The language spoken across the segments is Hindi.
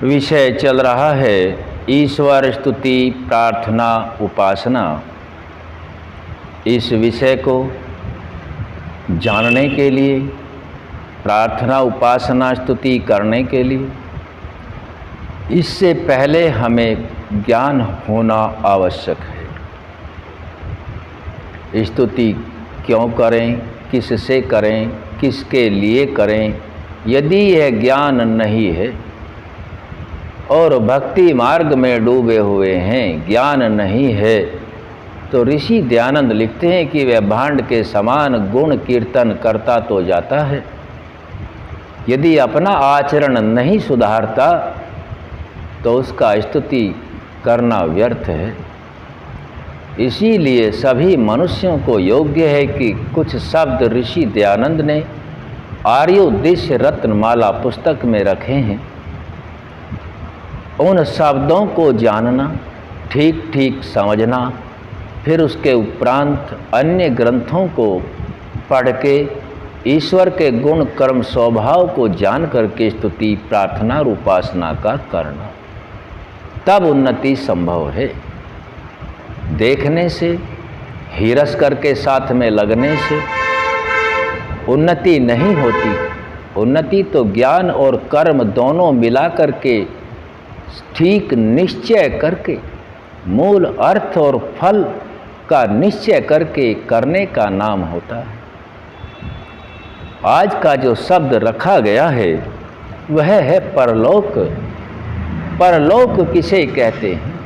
विषय चल रहा है ईश्वर स्तुति प्रार्थना उपासना। इस विषय को जानने के लिए, प्रार्थना उपासना स्तुति करने के लिए, इससे पहले हमें ज्ञान होना आवश्यक है। स्तुति क्यों करें, किससे करें, किसके लिए करें, यदि यह ज्ञान नहीं है और भक्ति मार्ग में डूबे हुए हैं, ज्ञान नहीं है, तो ऋषि दयानंद लिखते हैं कि वह भांड के समान गुण कीर्तन करता तो जाता है, यदि अपना आचरण नहीं सुधारता तो उसका स्तुति करना व्यर्थ है। इसीलिए सभी मनुष्यों को योग्य है कि कुछ शब्द ऋषि दयानंद ने आर्योद्देश्य रत्नमाला पुस्तक में रखे हैं। उन शब्दों को जानना, ठीक ठीक समझना, फिर उसके उपरांत अन्य ग्रंथों को पढ़ के ईश्वर के गुण कर्म स्वभाव को जान करके स्तुति प्रार्थना और उपासना का करना, तब उन्नति संभव है। देखने से, हिरस करके साथ में लगने से उन्नति नहीं होती। उन्नति तो ज्ञान और कर्म दोनों मिला करके ठीक निश्चय करके, मूल अर्थ और फल का निश्चय करके करने का नाम होता है। आज का जो शब्द रखा गया है वह है परलोक। परलोक किसे कहते हैं?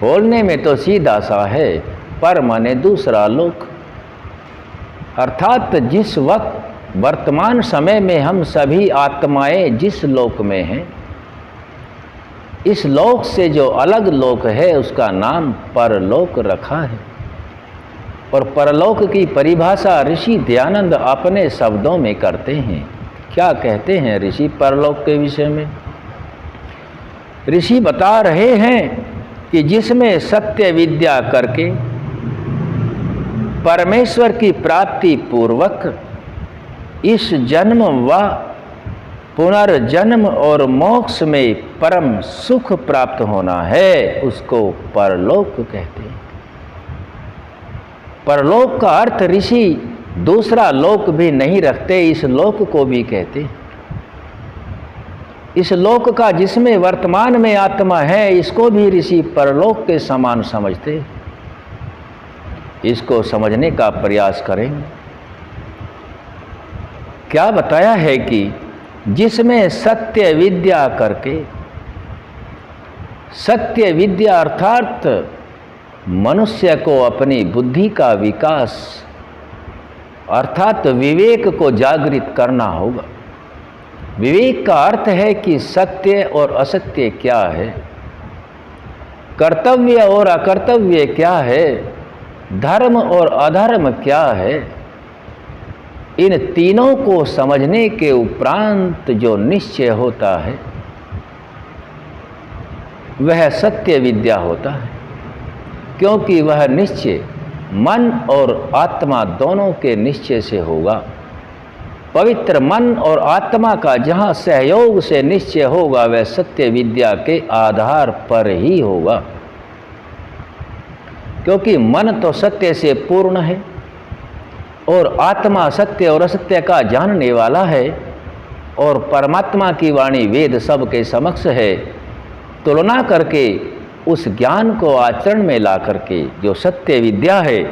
बोलने में तो सीधा सा है, पर माने दूसरा लोक। अर्थात जिस वक्त वर्तमान समय में हम सभी आत्माएं जिस लोक में हैं, इस लोक से जो अलग लोक है उसका नाम परलोक रखा है। और परलोक की परिभाषा ऋषि दयानंद अपने शब्दों में करते हैं। क्या कहते हैं ऋषि परलोक के विषय में? ऋषि बता रहे हैं कि जिसमें सत्य विद्या करके परमेश्वर की प्राप्ति पूर्वक इस जन्म व पुनर्जन्म और मोक्ष में परम सुख प्राप्त होना है, उसको परलोक कहते हैं। परलोक का अर्थ ऋषि दूसरा लोक भी नहीं रखते, इस लोक को भी कहते। इस लोक का जिसमें वर्तमान में आत्मा है, इसको भी ऋषि परलोक के समान समझते। इसको समझने का प्रयास करेंगे। क्या बताया है कि जिसमें सत्य विद्या करके, सत्य विद्या अर्थात मनुष्य को अपनी बुद्धि का विकास अर्थात विवेक को जागृत करना होगा। विवेक का अर्थ है कि सत्य और असत्य क्या है, कर्तव्य और अकर्तव्य क्या है, धर्म और अधर्म क्या है। इन तीनों को समझने के उपरांत जो निश्चय होता है वह सत्य विद्या होता है, क्योंकि वह निश्चय मन और आत्मा दोनों के निश्चय से होगा। पवित्र मन और आत्मा का जहाँ सहयोग से निश्चय होगा वह सत्य विद्या के आधार पर ही होगा, क्योंकि मन तो सत्य से पूर्ण है और आत्मा सत्य और असत्य का जानने वाला है, और परमात्मा की वाणी वेद सबके समक्ष है। तुलना करके उस ज्ञान को आचरण में ला करके जो सत्य विद्या है,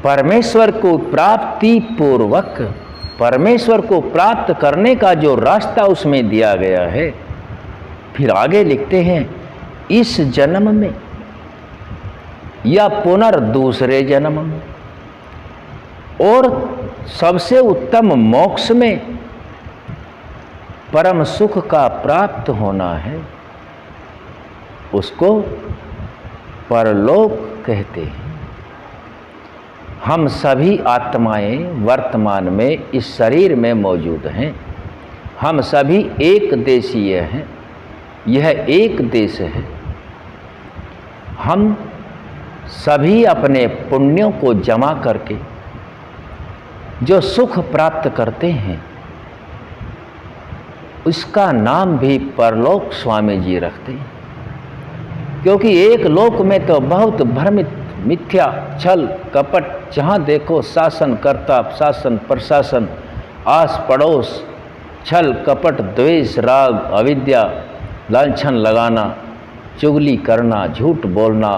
परमेश्वर को प्राप्ति पूर्वक, परमेश्वर को प्राप्त करने का जो रास्ता उसमें दिया गया है। फिर आगे लिखते हैं इस जन्म में या पुनर्दूसरे जन्म में और सबसे उत्तम मोक्ष में परम सुख का प्राप्त होना है, उसको परलोक कहते हैं। हम सभी आत्माएं वर्तमान में इस शरीर में मौजूद हैं। हम सभी एक देशीय हैं, यह एक देश है। हम सभी अपने पुण्यों को जमा करके जो सुख प्राप्त करते हैं उसका नाम भी परलोक स्वामी जी रखते हैं, क्योंकि एक लोक में तो बहुत भ्रमित, मिथ्या, छल कपट, जहाँ देखो शासन कर्ता शासन प्रशासन, आस पड़ोस, छल कपट, द्वेष, राग, अविद्या, लांछन लगाना, चुगली करना, झूठ बोलना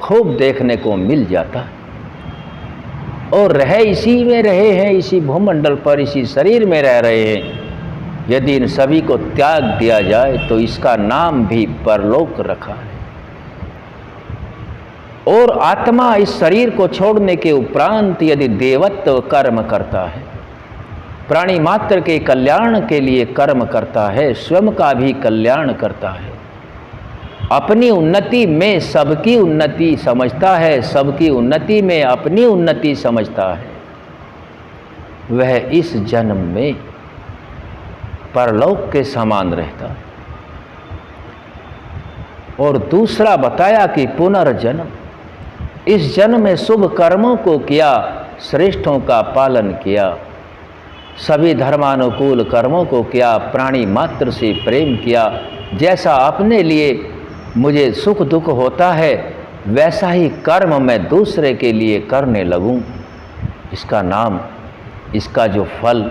खूब देखने को मिल जाता है। और रह इसी में रहे हैं, इसी भूमंडल पर, इसी शरीर में रह रहे हैं। यदि इन सभी को त्याग दिया जाए तो इसका नाम भी परलोक रखा है। और आत्मा इस शरीर को छोड़ने के उपरांत यदि देवत्व कर्म करता है, प्राणी मात्र के कल्याण के लिए कर्म करता है, स्वयं का भी कल्याण करता है, अपनी उन्नति में सबकी उन्नति समझता है, सबकी उन्नति में अपनी उन्नति समझता है, वह इस जन्म में परलोक के समान रहता है। और दूसरा बताया कि पुनर्जन्म, इस जन्म में शुभ कर्मों को किया, श्रेष्ठों का पालन किया, सभी धर्मानुकूल कर्मों को किया, प्राणी मात्र से प्रेम किया, जैसा अपने लिए मुझे सुख दुख होता है वैसा ही कर्म मैं दूसरे के लिए करने लगूं। इसका नाम, इसका जो फल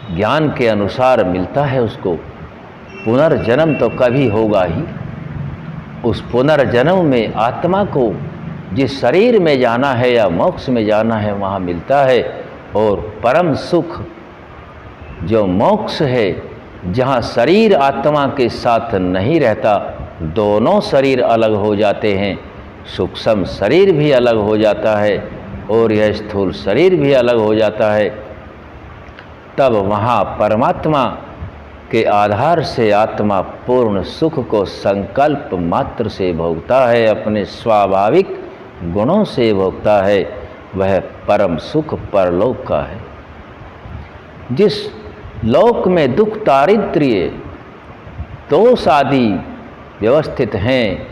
ज्ञान के अनुसार मिलता है उसको पुनर्जन्म तो कभी होगा ही। उस पुनर्जन्म में आत्मा को जिस शरीर में जाना है या मोक्ष में जाना है वहाँ मिलता है। और परम सुख जो मोक्ष है, जहाँ शरीर आत्मा के साथ नहीं रहता, दोनों शरीर अलग हो जाते हैं, सूक्ष्म शरीर भी अलग हो जाता है और यह स्थूल शरीर भी अलग हो जाता है, तब वहाँ परमात्मा के आधार से आत्मा पूर्ण सुख को संकल्प मात्र से भोगता है, अपने स्वाभाविक गुणों से भोगता है। वह परम सुख परलोक का है। जिस लोक में दुख दारिद्र्य दोष आदि व्यवस्थित हैं,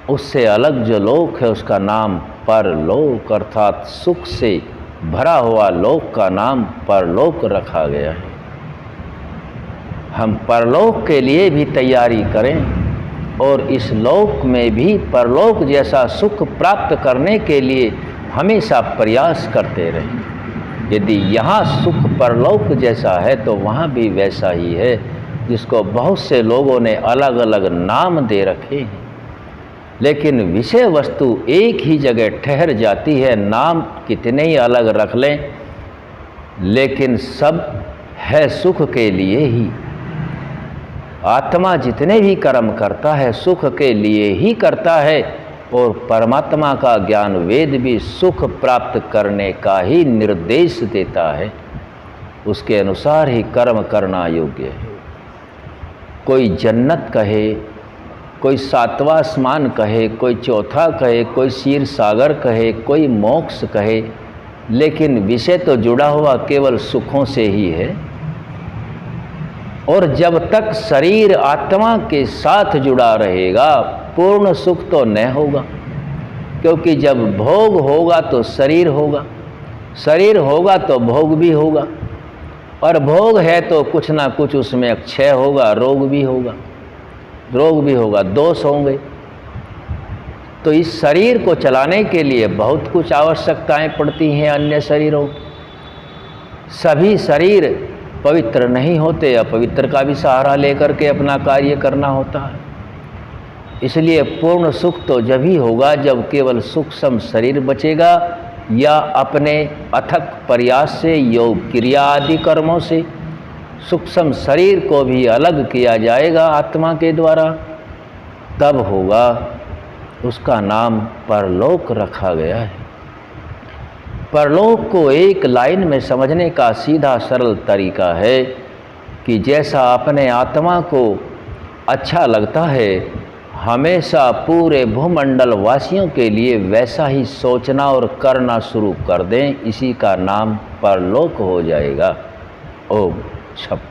उससे अलग जो लोक है उसका नाम परलोक, अर्थात सुख से भरा हुआ लोक का नाम परलोक रखा गया है। हम परलोक के लिए भी तैयारी करें और इस लोक में भी परलोक जैसा सुख प्राप्त करने के लिए हमेशा प्रयास करते रहें। यदि यहाँ सुख परलोक जैसा है तो वहाँ भी वैसा ही है, जिसको बहुत से लोगों ने अलग अलग नाम दे रखे हैं, लेकिन विषय वस्तु एक ही जगह ठहर जाती है। नाम कितने ही अलग रख लें, लेकिन सब है सुख के लिए ही। आत्मा जितने भी कर्म करता है सुख के लिए ही करता है, और परमात्मा का ज्ञान वेद भी सुख प्राप्त करने का ही निर्देश देता है। उसके अनुसार ही कर्म करना योग्य है। कोई जन्नत कहे, कोई सातवां आसमान कहे, कोई चौथा कहे, कोई क्षीर सागर कहे, कोई मोक्ष कहे, लेकिन विषय तो जुड़ा हुआ केवल सुखों से ही है। और जब तक शरीर आत्मा के साथ जुड़ा रहेगा पूर्ण सुख तो न होगा, क्योंकि जब भोग होगा तो शरीर होगा, शरीर होगा तो भोग भी होगा, और भोग है तो कुछ ना कुछ उसमें क्षय होगा, रोग भी होगा, दोष होंगे। तो इस शरीर को चलाने के लिए बहुत कुछ आवश्यकताएं पड़ती हैं अन्य शरीरों। सभी शरीर पवित्र नहीं होते, अपवित्र का भी सहारा लेकर के अपना कार्य करना होता है। इसलिए पूर्ण सुख तो जब ही होगा जब केवल सूक्ष्म शरीर बचेगा, या अपने अथक प्रयास से, योग क्रिया आदि कर्मों से सूक्ष्म शरीर को भी अलग किया जाएगा आत्मा के द्वारा, तब होगा। उसका नाम परलोक रखा गया है। परलोक को एक लाइन में समझने का सीधा सरल तरीका है कि जैसा अपने आत्मा को अच्छा लगता है, हमेशा पूरे भूमंडल वासियों के लिए वैसा ही सोचना और करना शुरू कर दें, इसी का नाम परलोक हो जाएगा। ओम छप